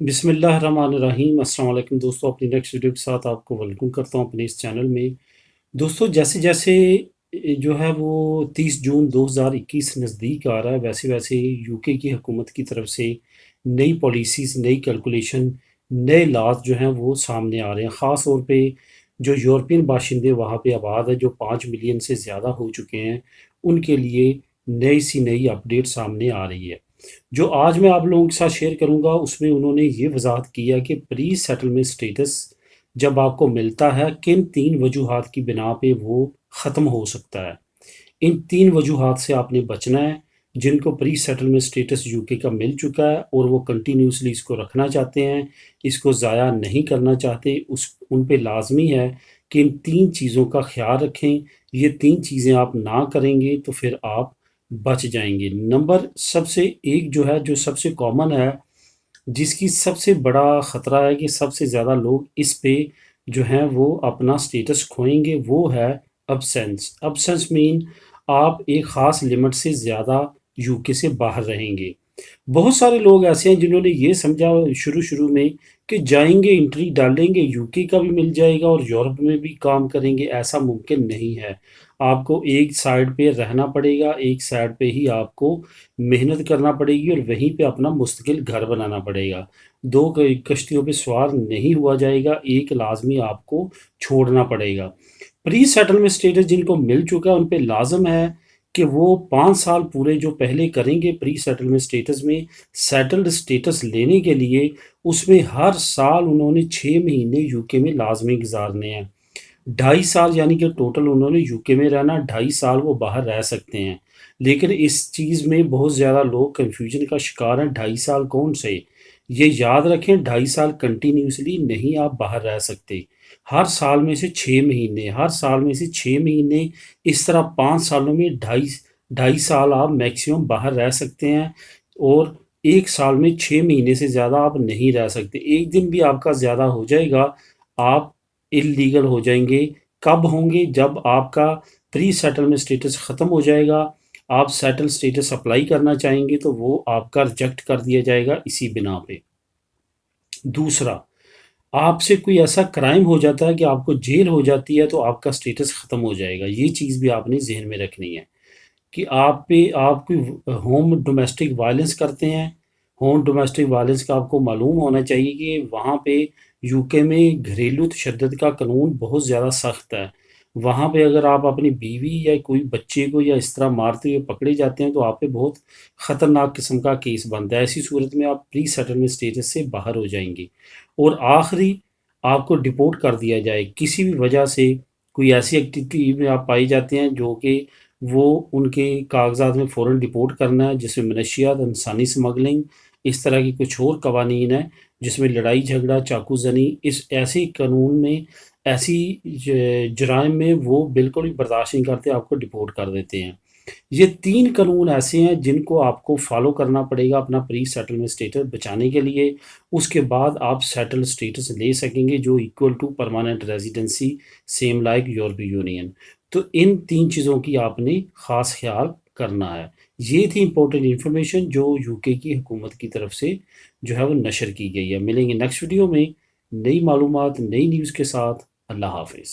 بسم اللہ الرحمن الرحیم۔ السلام علیکم دوستو، اپنی نیکسٹ ویڈیو کے ساتھ آپ کو ویلکم کرتا ہوں اپنے اس چینل میں۔ دوستو جیسے جیسے جو ہے وہ 30 جون 2021 نزدیک آ رہا ہے، ویسے ویسے یو کے کی حکومت کی طرف سے نئی پالیسیز، نئی کیلکولیشن، نئے لاز جو ہیں وہ سامنے آ رہے ہیں۔ خاص طور پہ جو یورپین باشندے وہاں پہ آباد ہیں، جو 5 ملین سے زیادہ ہو چکے ہیں، ان کے لیے نئی اپڈیٹ سامنے آ رہی ہے۔ جو آج میں آپ لوگوں کے ساتھ شیئر کروں گا، اس میں انہوں نے یہ وضاحت کیا کہ پری سیٹلمنٹ سٹیٹس جب آپ کو ملتا ہے، کن 3 وجوہات کی بنا پہ وہ ختم ہو سکتا ہے۔ ان 3 وجوہات سے آپ نے بچنا ہے۔ جن کو پری سیٹلمنٹ سٹیٹس یو کے کا مل چکا ہے اور وہ کنٹینیوسلی اس کو رکھنا چاہتے ہیں، اس کو ضائع نہیں کرنا چاہتے، ان پہ لازمی ہے کہ ان 3 چیزوں کا خیال رکھیں۔ یہ 3 چیزیں آپ نہ کریں گے تو پھر آپ بچ جائیں گے۔ نمبر سب سے ایک جو ہے، جو سب سے کامن ہے، جس کی سب سے بڑا خطرہ ہے کہ سب سے زیادہ لوگ اس پہ جو ہیں وہ اپنا سٹیٹس کھوئیں گے، وہ ہے ابسینس۔ ابسینس مین آپ ایک خاص لمٹ سے زیادہ یو کے سے باہر رہیں گے۔ بہت سارے لوگ ایسے ہیں جنہوں نے یہ سمجھا شروع میں کہ جائیں گے، انٹری ڈالیں گے، یو کے کا بھی مل جائے گا اور یورپ میں بھی کام کریں گے۔ ایسا ممکن نہیں ہے۔ آپ کو ایک سائڈ پہ رہنا پڑے گا، ایک سائڈ پہ ہی آپ کو محنت کرنا پڑے گی اور وہیں پہ اپنا مستقل گھر بنانا پڑے گا۔ دو کشتیوں پہ سوار نہیں ہوا جائے گا، ایک لازمی آپ کو چھوڑنا پڑے گا۔ پری سیٹلمنٹ سٹیٹس جن کو مل چکا ہے ان پہ لازم ہے کہ وہ 5 سال پورے جو پہلے کریں گے پری سیٹلمنٹ سٹیٹس میں، سیٹلڈ سٹیٹس لینے کے لیے اس میں ہر سال انہوں نے 6 مہینے یو کے میں لازمی گزارنے ہیں۔ 2.5 سال یعنی کہ ٹوٹل انہوں نے یو کے میں رہنا، 2.5 سال وہ باہر رہ سکتے ہیں۔ لیکن اس چیز میں بہت زیادہ لوگ کنفیوژن کا شکار ہیں۔ 2.5 سال کون سے؟ یہ یاد رکھیں، 2.5 سال کنٹینیوسلی نہیں آپ باہر رہ سکتے۔ ہر سال میں سے 6 مہینے، ہر سال میں سے 6 مہینے، اس طرح 5 سالوں میں 2.5 سال آپ میکسیمم باہر رہ سکتے ہیں، اور ایک سال میں 6 مہینے سے زیادہ آپ نہیں رہ سکتے۔ ایک دن بھی آپ کا زیادہ ہو جائے گا، آپ اللیگل ہو جائیں گے۔ کب ہوں گے؟ جب آپ کا پری سیٹلمنٹ سٹیٹس ختم ہو جائے گا، آپ سیٹل سٹیٹس اپلائی کرنا چاہیں گے تو وہ آپ کا ریجیکٹ کر دیا جائے گا اسی بنا پہ۔ دوسرا، آپ سے کوئی ایسا کرائم ہو جاتا ہے کہ آپ کو جیل ہو جاتی ہے تو آپ کا سٹیٹس ختم ہو جائے گا۔ یہ چیز بھی آپ نے ذہن میں رکھنی ہے کہ آپ کوئی ہوم ڈومیسٹک وائلنس کرتے ہیں۔ ہوم ڈومیسٹک وائلنس کا آپ کو معلوم ہونا چاہیے کہ وہاں پہ یو کے میں گھریلو تشدد کا قانون بہت زیادہ سخت ہے۔ وہاں پہ اگر آپ اپنی بیوی یا کوئی بچے کو یا اس طرح مارتے ہوئے پکڑے جاتے ہیں تو آپ پہ بہت خطرناک قسم کا کیس بنتا ہے۔ ایسی صورت میں آپ پری سیٹلمنٹ سٹیٹس سے باہر ہو جائیں گے۔ اور آخری، آپ کو ڈپورٹ کر دیا جائے کسی بھی وجہ سے، کوئی ایسی ایکٹیویٹی میں آپ پائی جاتے ہیں جو کہ وہ ان کے کاغذات میں فوراً ڈپورٹ کرنا ہے، جس میں منشیات، انسانی سمگلنگ، اس طرح کی کچھ اور قوانین ہیں جس میں لڑائی جھگڑا، چاقو زنی، اس ایسی قانون میں، ایسی جرائم میں وہ بالکل بھی برداشت نہیں کرتے، آپ کو ڈپورٹ کر دیتے ہیں۔ یہ 3 قانون ایسے ہیں جن کو آپ کو فالو کرنا پڑے گا اپنا پری سیٹلمنٹ سٹیٹس بچانے کے لیے۔ اس کے بعد آپ سیٹل سٹیٹس لے سکیں گے جو equal to permanent residency, same like European Union. تو ان 3 چیزوں کی آپ نے خاص خیال کرنا ہے۔ یہ تھی امپورٹنٹ انفارمیشن جو یو کے کی حکومت کی طرف سے جو ہے وہ نشر کی گئی ہے۔ ملیں گے نیکسٹ ویڈیو میں نئی معلومات، نئی نیوز کے ساتھ۔ اللہ حافظ۔